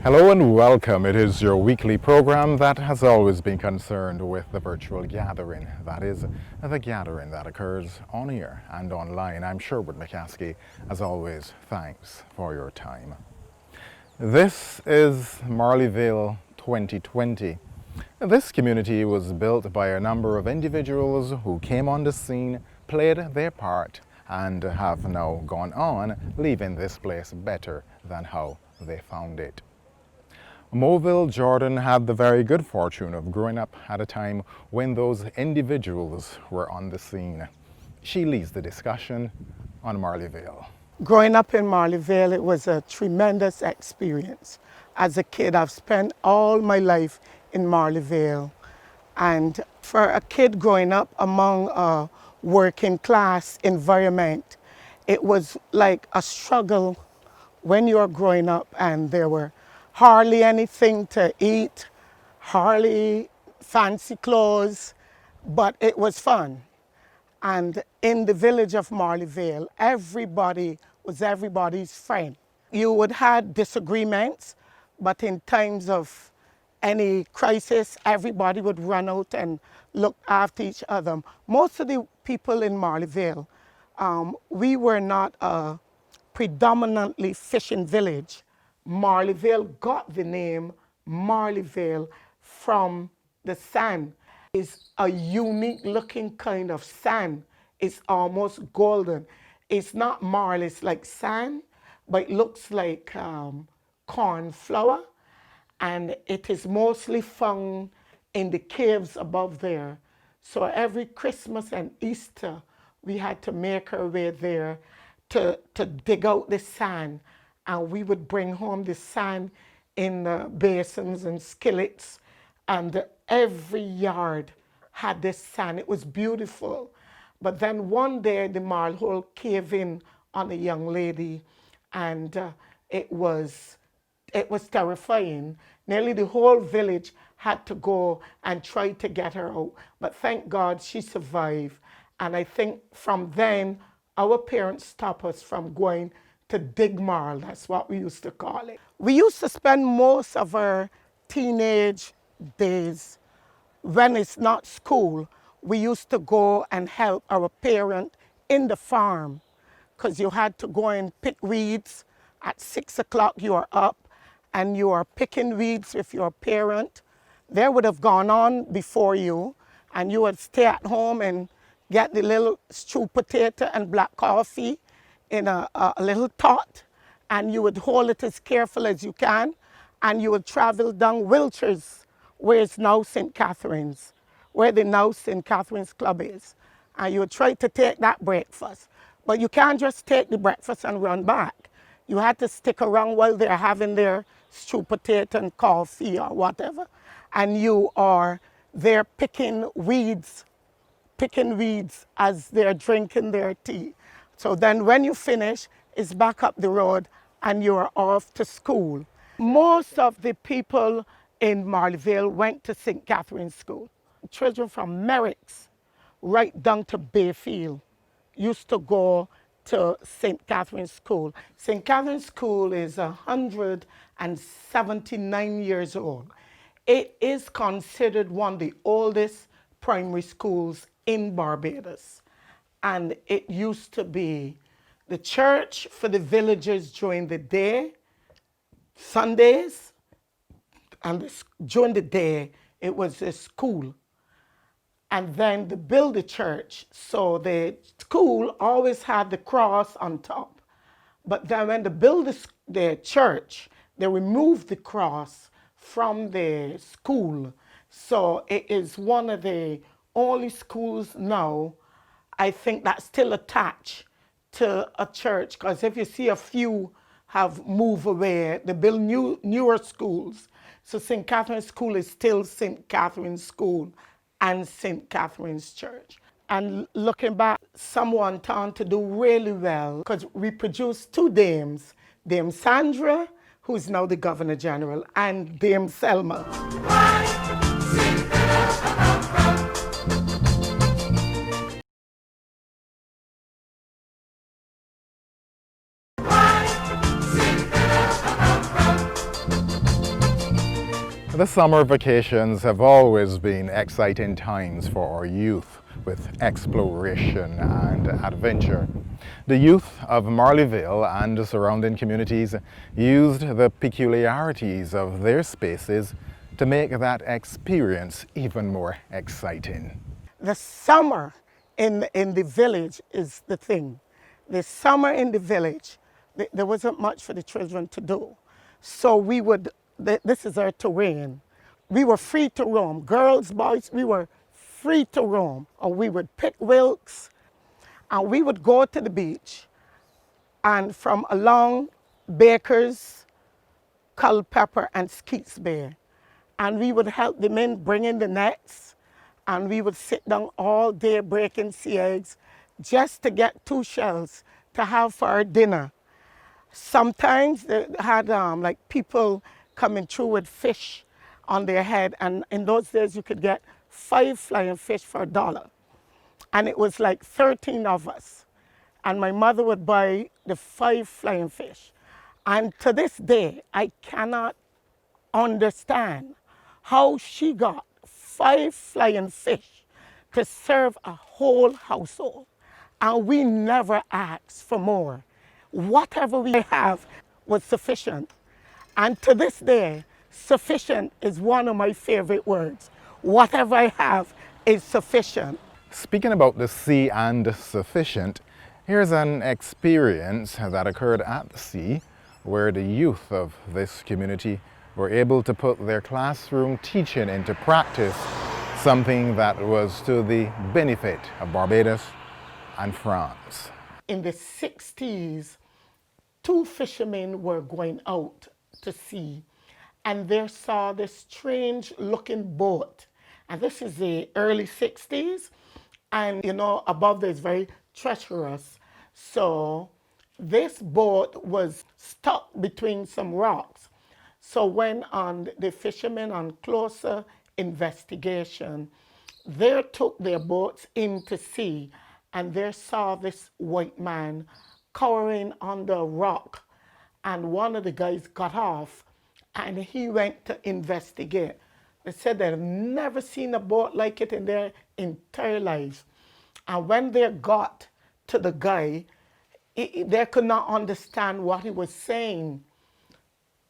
Hello and welcome. It is your weekly program that has always been concerned with the virtual gathering. That is, the gathering that occurs on air and online. I'm Sherwood McCaskey. As always, thanks for your time. This is Marleyville 2020. This community was built by a number of individuals who came on the scene, played their part, and have now gone on, leaving this place better than how they found it. Moville Jordan had the very good fortune of growing up at a time when those individuals were on the scene. She leads the discussion on Marleyville. Growing up in Marleyville, it was a tremendous experience. As a kid, I've spent all my life in Marleyville. And for a kid growing up among a working class environment, it was like a struggle when you were growing up and there were hardly anything to eat, hardly fancy clothes, but it was fun. And in the village of Marleyville, everybody was everybody's friend. You would have disagreements, but in times of any crisis, everybody would run out and look after each other. Most of the people in Marleyville, we were not a predominantly fishing village. Marleyville got the name Marleyville from the sand. It's a unique looking kind of sand. It's almost golden. It's not marl, it's like sand, but it looks like corn flour. And it is mostly found in the caves above there. So every Christmas and Easter, we had to make our way there to dig out the sand. And we would bring home the sand in basins and skillets. And every yard had this sand. It was beautiful. But then one day, the marl hole caved in on a young lady. And it was terrifying. Nearly the whole village had to go and try to get her out. But thank God she survived. And I think from then, our parents stopped us from going to dig marl. That's what we used to call it. We used to spend most of our teenage days, when it's not school, we used to go and help our parent in the farm, because you had to go and pick weeds. At 6 o'clock you are up and you are picking weeds with your parent. They would have gone on before you, and you would stay at home and get the little stewed potato and black coffee in a little tot, and you would hold it as careful as you can, and you would travel down Wiltshires, where it's now St. Catherine's, where the now St. Catherine's Club is. And you would try to take that breakfast. But you can't just take the breakfast and run back. You had to stick around while they're having their stewed potato and coffee or whatever. And you are there picking weeds as they're drinking their tea. So then when you finish, it's back up the road and you're off to school. Most of the people in Marleyville went to St. Catherine's School. Children from Merrick's right down to Bayfield used to go to St. Catherine's School. St. Catherine's School is 179 years old. It is considered one of the oldest primary schools in Barbados. And it used to be the church for the villagers during the day, Sundays, and during the day, it was a school. And then they built the church, so the school always had the cross on top. But then when they built the church, they removed the cross from the school. So it is one of the only schools now, I think, that's still attached to a church. Because if you see a few have moved away, they build newer schools. So St. Catherine's School is still St. Catherine's School and St. Catherine's Church. And looking back, someone went on to do really well, because we produced two dames, Dame Sandra, who's now the Governor General, and Dame Selma. The summer vacations have always been exciting times for our youth with exploration and adventure. The youth of Marleyville and the surrounding communities used the peculiarities of their spaces to make that experience even more exciting. The summer in the village is the thing. The summer in the village, there wasn't much for the children to do. So we would, this is our terrain. We were free to roam. Girls, boys, we were free to roam. Or we would pick wilks and we would go to the beach, and from along Baker's, Culpeper and Skeets Bay. And we would help the men bring in the nets, and we would sit down all day breaking sea eggs just to get 2 shells to have for our dinner. Sometimes they had like people coming through with fish on their head, and in those days you could get 5 flying fish for $1. And it was like 13 of us. And my mother would buy the 5 flying fish. And to this day, I cannot understand how she got 5 flying fish to serve a whole household. And we never asked for more. Whatever we have was sufficient. And to this day, sufficient is one of my favorite words. Whatever I have is sufficient. Speaking about the sea and sufficient, here's an experience that occurred at the sea where the youth of this community were able to put their classroom teaching into practice, something that was to the benefit of Barbados and France. In the 60s, 2 fishermen were going out to sea, and they saw this strange looking boat. And this is the early 60s, and you know, above there is very treacherous. So this boat was stuck between some rocks. So when the fishermen on closer investigation, they took their boats into sea, and they saw this white man cowering on the rock. And one of the guys got off, and he went to investigate. They said they've never seen a boat like it in their entire lives. And when they got to the guy, they could not understand what he was saying.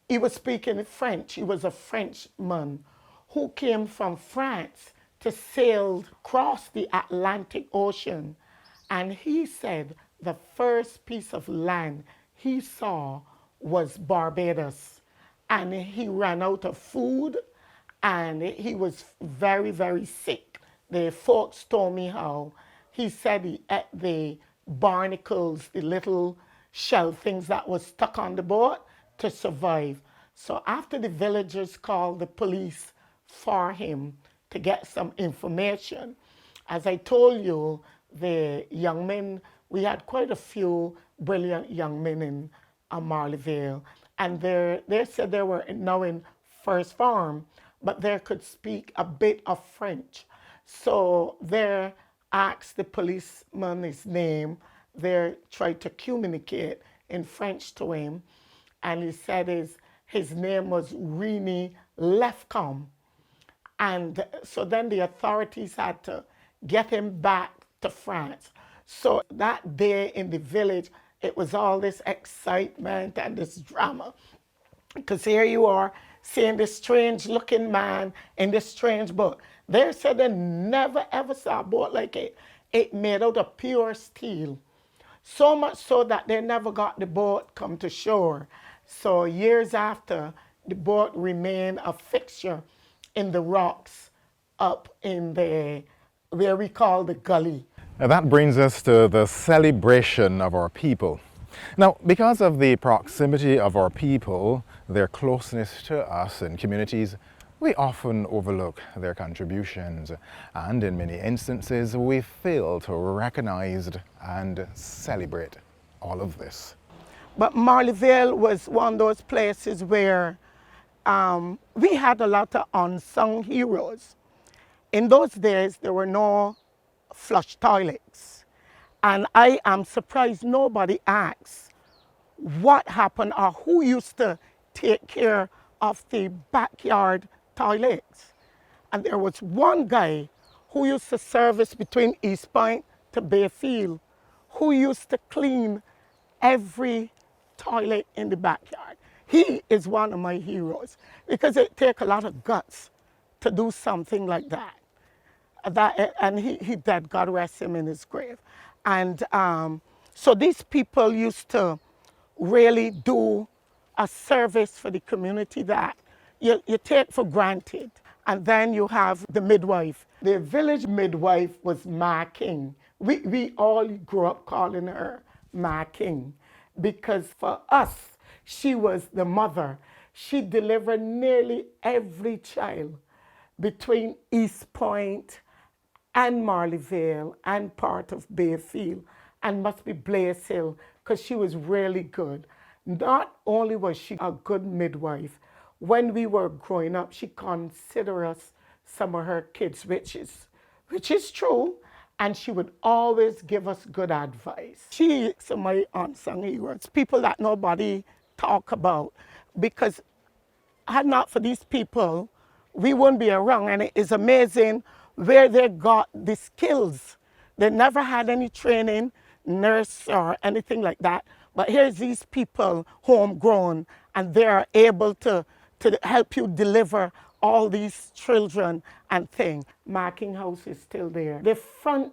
He was speaking French. He was a Frenchman who came from France to sail across the Atlantic Ocean. And he said the first piece of land he saw was Barbados. And he ran out of food, and he was very, very sick. The folks told me how he said he ate the barnacles, the little shell things that was stuck on the boat to survive. So after the villagers called the police for him to get some information, as I told you, the young men, we had quite a few brilliant young men in Marleyville, and they said they were now in first form, but they could speak a bit of French. So they asked the policeman his name. They tried to communicate in French to him, and he said his name was Rini Lefcom. And so then the authorities had to get him back to France. So that day in the village, it was all this excitement and this drama. Because here you are seeing this strange looking man in this strange boat. They said they never ever saw a boat like it. It made out of pure steel. So much so that they never got the boat come to shore. So years after, the boat remained a fixture in the rocks up in where we call the gully. Now that brings us to the celebration of our people. Now, because of the proximity of our people, their closeness to us and communities, we often overlook their contributions, and in many instances we fail to recognize and celebrate all of this. But Marleyville was one of those places where we had a lot of unsung heroes. In those days, there were no flush toilets. And I am surprised nobody asks what happened or who used to take care of the backyard toilets. And there was one guy who used to service between East Point to Bayfield, who used to clean every toilet in the backyard. He is one of my heroes because it takes a lot of guts to do something like that. And he died, God rest him in his grave. And so these people used to really do a service for the community that you take for granted. And then you have the midwife. The village midwife was Ma King. We all grew up calling her Ma King because for us, she was the mother. She delivered nearly every child between East Point and Marleyville and part of Bayfield and must be Blaze Hill because she was really good. Not only was she a good midwife, when we were growing up, she considered us some of her kids' which is true, and she would always give us good advice. She is my unsung heroes, people that nobody talk about, because had not for these people, we wouldn't be around. And it is amazing where they got the skills. They never had any training, nurse or anything like that. But here's these people homegrown, and they are able to help you deliver all these children and things. Marking House is still there. The front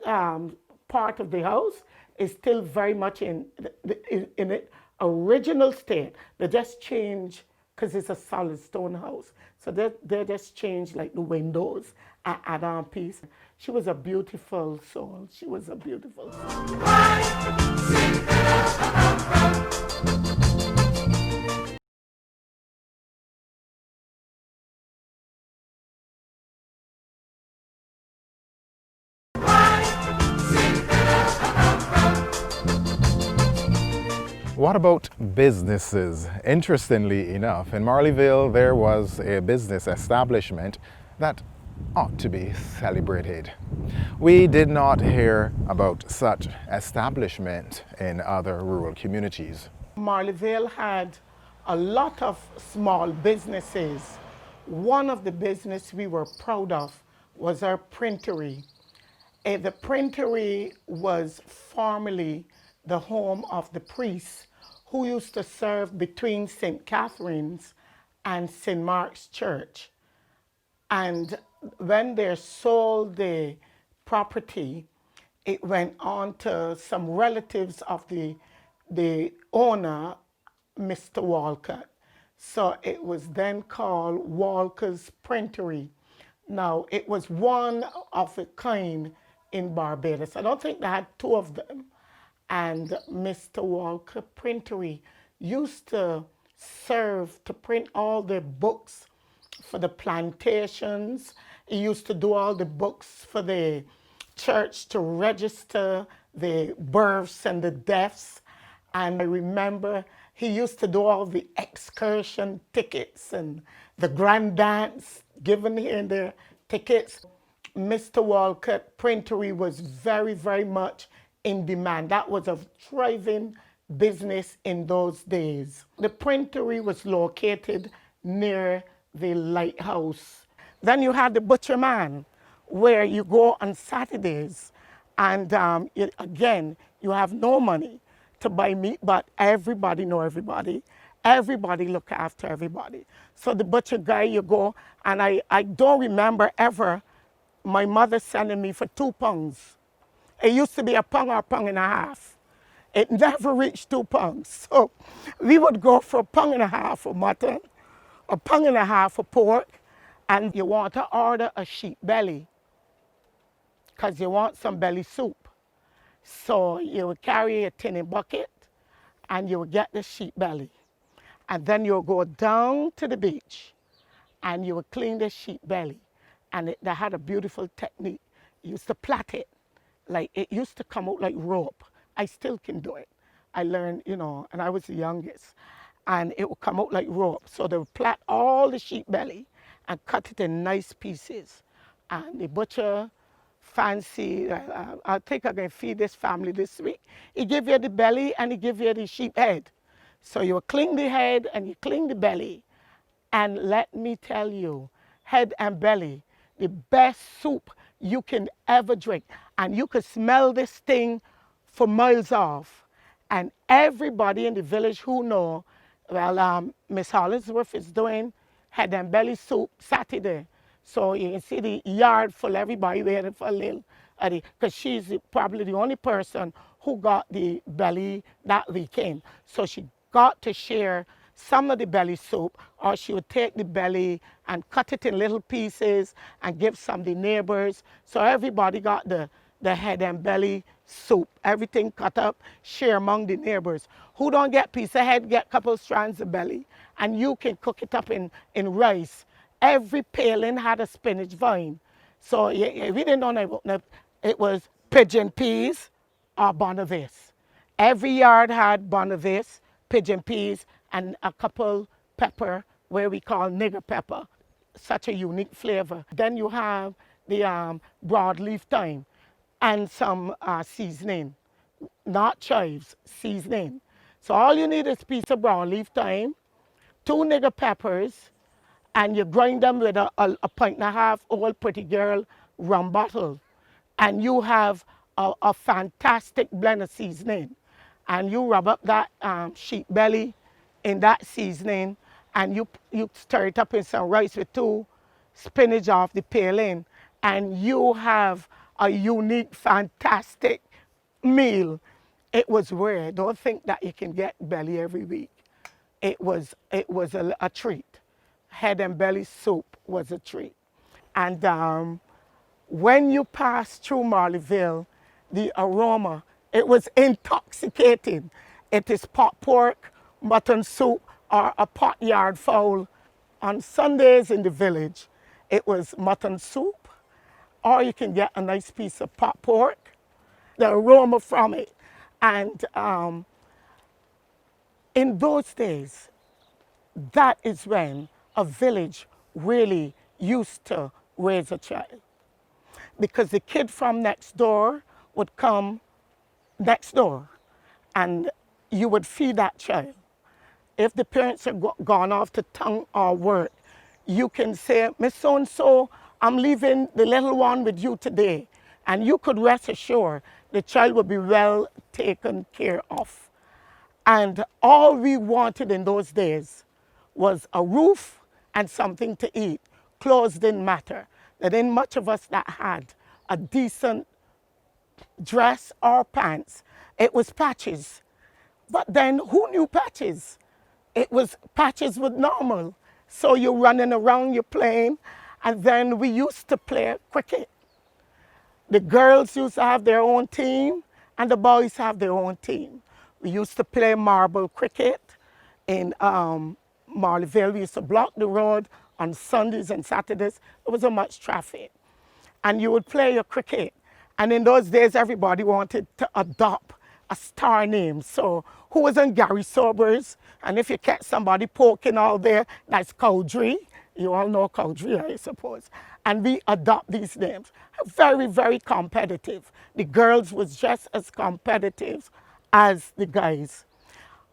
part of the house is still very much in its original state. They just changed because it's a solid stone house. So they just changed like the windows and add on piece. She was a beautiful soul. She was a beautiful soul. What about businesses? Interestingly enough, in Marleyville there was a business establishment that ought to be celebrated. We did not hear about such establishment in other rural communities. Marleyville had a lot of small businesses. One of the business we were proud of was our Printery. The Printery was formerly the home of the priests who used to serve between St. Catherine's and St. Mark's Church. And when they sold the property, it went on to some relatives of the owner, Mr. Walcott. So it was then called Walker's Printery. Now, it was one of a kind in Barbados. I don't think they had two of them. And Mr. Walker Printery used to serve to print all the books for the plantations. He used to do all the books for the church to register the births and the deaths. And I remember he used to do all the excursion tickets and the grand dance, given here their tickets. Mr. Walcott Printery was very, very much in demand. That was a thriving business in those days. The Printery was located near the lighthouse. Then you had the butcher man, where you go on Saturdays, and again, you have no money to buy meat, but everybody know everybody. Everybody look after everybody. So the butcher guy, you go, and I don't remember ever my mother sending me for 2 pounds. It used to be a pound or a pound and a half. It never reached 2 pounds. So we would go for a pound and a half of mutton, a pound and a half of pork, and you want to order a sheep belly because you want some belly soup. So you would carry a tin bucket and you would get the sheep belly. And then you would go down to the beach and you would clean the sheep belly. And they had a beautiful technique. You used to plait it. Like it used to come out like rope. I still can do it. I learned, and I was the youngest. And it would come out like rope. So they would plait all the sheep belly and cut it in nice pieces. And the butcher, fancy, I think I can feed this family this week. He give you the belly and he give you the sheep head. So you clean the head and you clean the belly. And let me tell you, head and belly, the best soup you can ever drink. And you could smell this thing for miles off. And everybody in the village who know, well, Miss Hollingsworth is doing head and belly soup Saturday. So you can see the yard full, everybody waiting for a little, because she's probably the only person who got the belly that weekend. So she got to share some of the belly soup, or she would take the belly and cut it in little pieces and give some to the neighbors. So everybody got the head and belly soup, everything cut up, share among the neighbors. Who don't get piece of head, get a couple strands of belly, and you can cook it up in rice. Every paling had a spinach vine. So we didn't know it was pigeon peas or bonavis. Every yard had bonavis, pigeon peas, and a couple pepper, where we call nigger pepper. Such a unique flavor. Then you have the broadleaf thyme and some seasoning, not chives, seasoning. So all you need is a piece of broadleaf thyme, 2 nigger peppers, and you grind them with a pint and a half old pretty girl rum bottle. And you have a fantastic blend of seasoning. And you rub up that sheep belly in that seasoning, and you stir it up in some rice with 2 spinach off the paling, and you have a unique, fantastic meal. It was rare. Don't think that you can get belly every week. It was a treat. Head and belly soup was a treat. And when you pass through Marleyville, the aroma, it was intoxicating. It is pot pork, mutton soup, or a pot yard fowl. On Sundays in the village, it was mutton soup, or you can get a nice piece of pot pork, the aroma from it. And in those days, that is when a village really used to raise a child. Because the kid from next door would come next door, and you would feed that child. If the parents are gone off to town or work, you can say, Miss So-and-so, I'm leaving the little one with you today. And you could rest assured the child would be well taken care of. And all we wanted in those days was a roof and something to eat. Clothes didn't matter. There didn't much of us that had a decent dress or pants. It was patches. But then who knew patches? It was patches with normal. So you're running around, you're playing, and then we used to play cricket. The girls used to have their own team, and the boys have their own team. We used to play marble cricket in Marleyville. We used to block the road on Sundays and Saturdays. There wasn't much traffic. And you would play your cricket. And in those days, everybody wanted to adopt a star name. So who wasn't Gary Sobers? And if you catch somebody poking out there, that's Cowdrey. You all know Cowdrey, I suppose. And we adopt these names. Very, very competitive. The girls was just as competitive as the guys.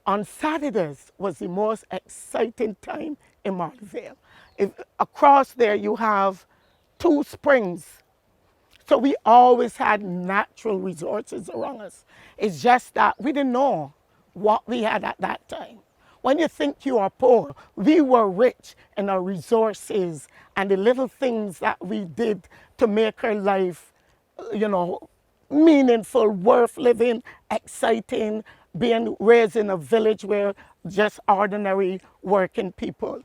On Saturdays was the most exciting time in Marleyville. Across there you have 2 springs. So we always had natural resources around us. It's just that we didn't know what we had at that time. When you think you are poor, we were rich in our resources and the little things that we did to make our life, meaningful, worth living, exciting, being raised in a village where just ordinary working people.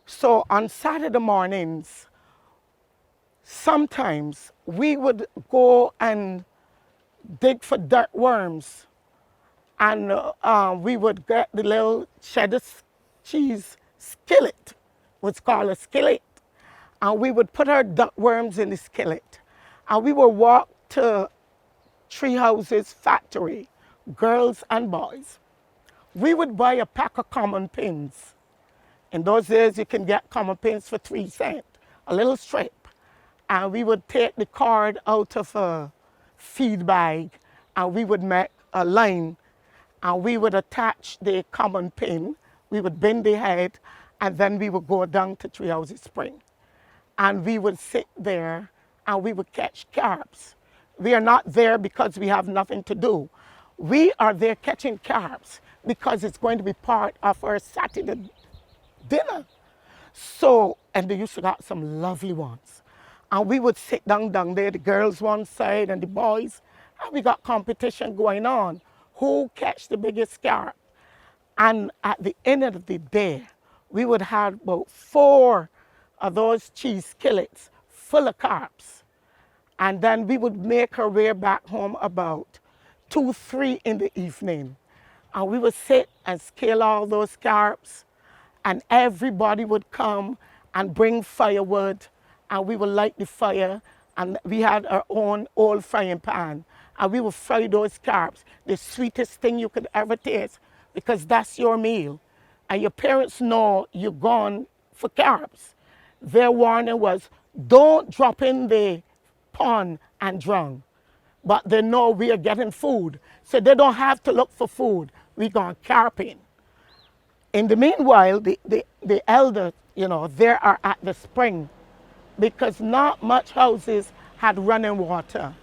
So on Saturday mornings, sometimes we would go and dig for dirt worms, and we would get the little cheddar cheese skillet, what's called a skillet, and we would put our duck worms in the skillet, and we would walk to Tree House's factory, girls and boys. We would buy a pack of common pins. In those days, you can get common pins for 3 cents, a little strip. And we would take the cord out of a feed bag, and we would make a line, and we would attach the common pin. We would bend the head, And then we would go down to Three Houses Spring. And we would sit there and we would catch carps. We are not there because we have nothing to do. We are there catching carps because it's going to be part of our Saturday dinner. So, and they used to got some lovely ones. And we would sit down there, the girls one side and the boys, and we got competition going on. Who catch the biggest carp? And at the end of the day, we would have about 4 of those cheese skillets full of carps. And then we would make our way back home about 2, 3 in the evening. And we would sit and scale all those carps, and everybody would come and bring firewood, and we would light the fire, and we had our own old frying pan, and we would fry those carps, the sweetest thing you could ever taste, because that's your meal. And your parents know you're gone for carps. Their warning was, don't drop in the pond and drown. But they know we are getting food, so they don't have to look for food. We gone carping. In the meanwhile, the elders, you know, they are at the spring because not much houses had running water.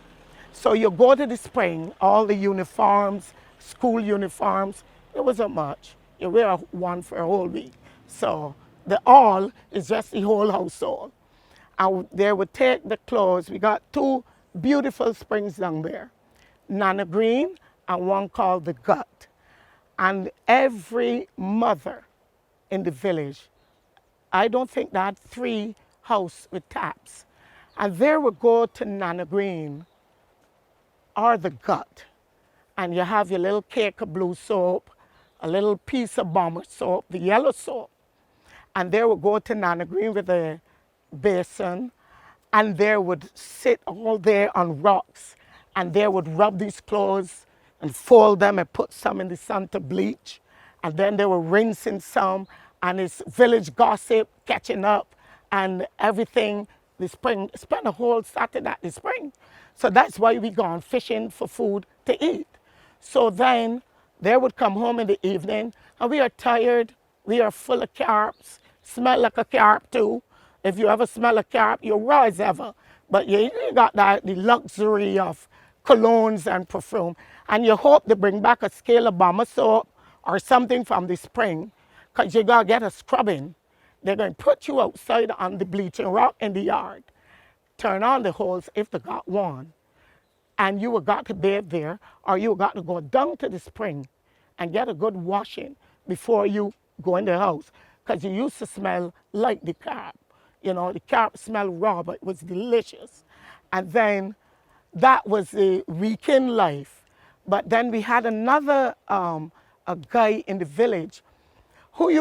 So you go to the spring, all the uniforms, school uniforms, it wasn't much. You wear one for a whole week. So the all is just the whole household. And they would take the clothes. We got 2 beautiful springs down there, Nana Green and one called the Gut. And every mother in the village, I don't think they had 3 houses with taps. And they would go to Nana Green or the Gut, and you have your little cake of blue soap, a little piece of bomber soap, the yellow soap. And they would go to Nana Green with a basin, and they would sit all day on rocks, and they would rub these clothes and fold them and put some in the sun to bleach. And then they were rinsing some, and it's village gossip catching up and everything. The spring, spend a whole Saturday at the spring. So that's why we gone fishing for food to eat. So then they would come home in the evening, and we are tired, we are full of carps, smell like a carp too. If you ever smell a carp, you're raw as ever. But you got that, the luxury of colognes and perfume. And you hope to bring back a scale of bomber soap or something from the spring, because you got to get a scrubbing. They're going to put you outside on the bleaching rock in the yard, turn on the hose if they got one, and you got to bathe there, or you got to go down to the spring and get a good washing before you go in the house, because you used to smell like the carp. You know, the carp smelled raw, but it was delicious. And then that was the weekend life. But then we had another a guy in the village who we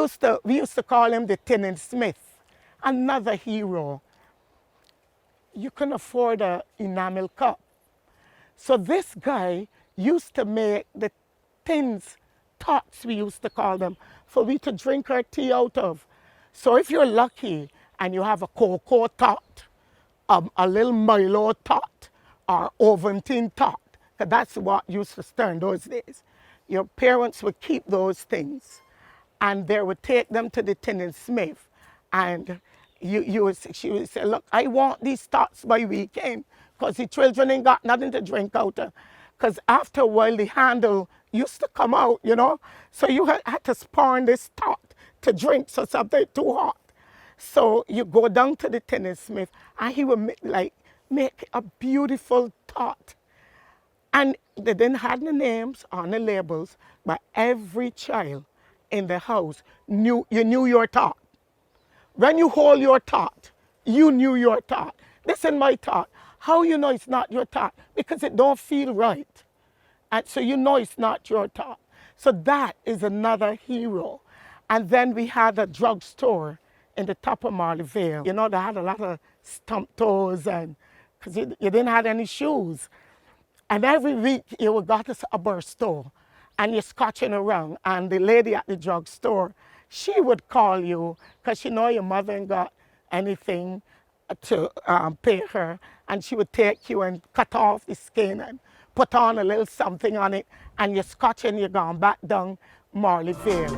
used to call him the Tin Smith, another hero. You couldn't afford an enamel cup. So this guy used to make the tins, tots we used to call them, for we to drink our tea out of. So if you're lucky and you have a cocoa tot, a little Milo tot, or Ovaltine tot, because that's what used to stir in those days, your parents would keep those things, and they would take them to the Tin Smith, and she would say, look, I want these tots by weekend, because the children ain't got nothing to drink out of. Because after a while, the handle used to come out, you know? So you had to spawn this tot to drink, so something too hot. So you go down to the Tin Smith, and he would make a beautiful tot. And they didn't have the names on the labels, but every child in the house knew your tot. When you hold your tot, you knew your tot. This is my tot. How you know it's not your tot? Because it don't feel right. And so you know it's not your tot. So that is another hero. And then we had a drugstore in the top of Marleyville. You know, they had a lot of stump toes, and because you didn't have any shoes. And every week you would go to a bar store and you're scotching around, and the lady at the drugstore, she would call you because she know your mother ain't got anything to pay her, and she would take you and cut off the skin and put on a little something on it, and you're scotching, you're going back down Marleyville.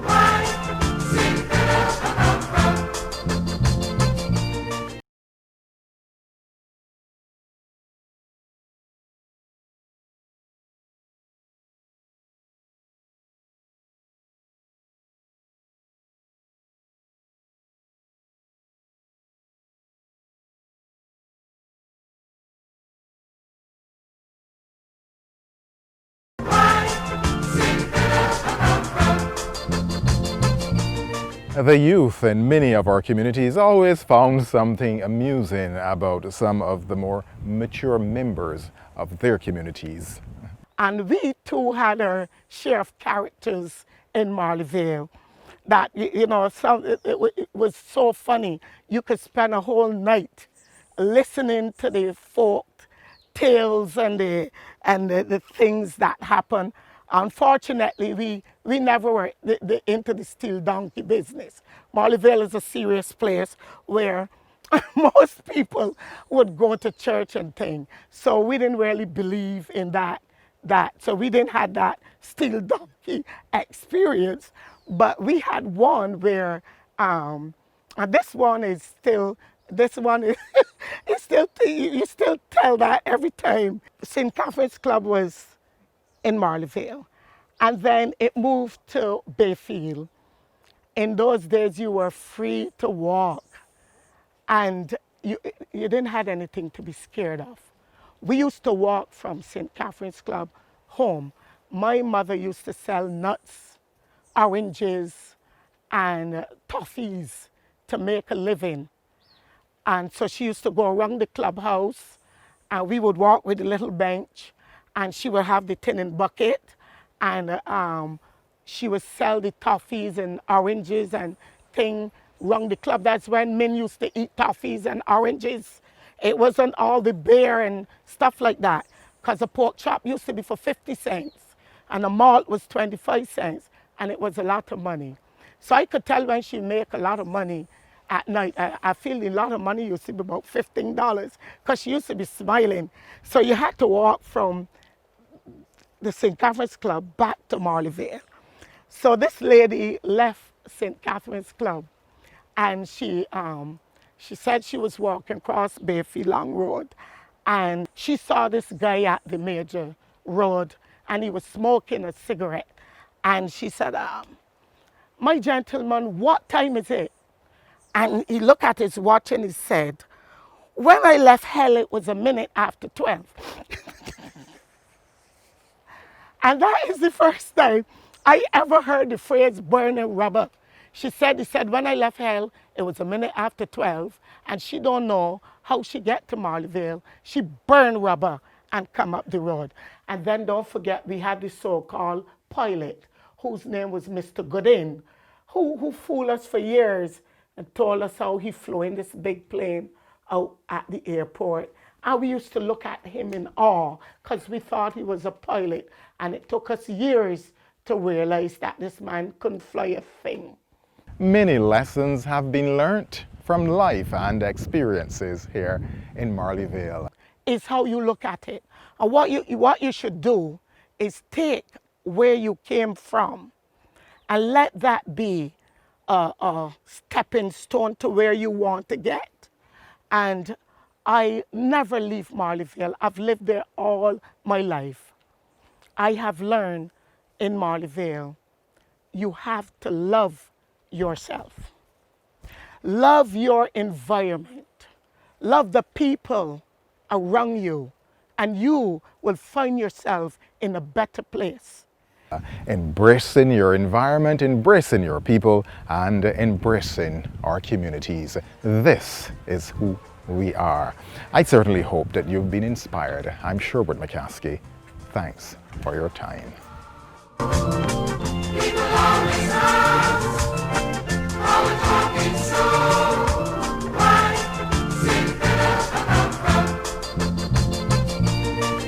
The youth in many of our communities always found something amusing about some of the more mature members of their communities. And we too had our share of characters in Marleyville that, you know, it was so funny. You could spend a whole night listening to the folk tales and the things that happen. Unfortunately, we never were into the steel donkey business. Marleyville is a serious place where most people would go to church and things. So we didn't really believe in that. So we didn't have that steel donkey experience. But we had one where, and this one is still, it's still, you still tell that every time. St. Catherine's Club was in Marleyville. And then it moved to Bayfield. In those days, you were free to walk. And you didn't have anything to be scared of. We used to walk from St. Catherine's Club home. My mother used to sell nuts, oranges, and toffees to make a living. And so she used to go around the clubhouse, and we would walk with a little bench, and she would have the tin bucket, and she would sell the toffees and oranges and things around the club. That's when men used to eat toffees and oranges. It wasn't all the beer and stuff like that, because a pork chop used to be for 50 cents, and a malt was 25 cents, and it was a lot of money. So I could tell when she make a lot of money at night. I feel a lot of money used to be about $15, because she used to be smiling. So you had to walk from the St. Catherine's Club back to Marleyville. So this lady left St. Catherine's Club, and she said she was walking across Bayfield Long Road, and she saw this guy at the major road, and he was smoking a cigarette. And she said, "My gentleman, what time is it?" And he looked at his watch and he said, "When I left hell, it was a minute after 12. And that is the first time I ever heard the phrase burning rubber. He said, when I left hell, it was a minute after 12, and she don't know how she get to Marleyville. She burned rubber and come up the road. And then don't forget, we had the so-called pilot, whose name was Mr. Goodin, who fooled us for years and told us how he flew in this big plane out at the airport. And we used to look at him in awe because we thought he was a pilot. And it took us years to realize that this man couldn't fly a thing. Many lessons have been learnt from life and experiences here in Marleyville. It's how you look at it. And what you should do is take where you came from and let that be a stepping stone to where you want to get. And I never leave Marleyville. I've lived there all my life. I have learned in Marleyville, you have to love yourself. Love your environment. Love the people around you, and you will find yourself in a better place. Embracing your environment, embracing your people, and embracing our communities. This is who we are. I certainly hope that you've been inspired. I'm Sherwood McCaskey. Thanks for your time.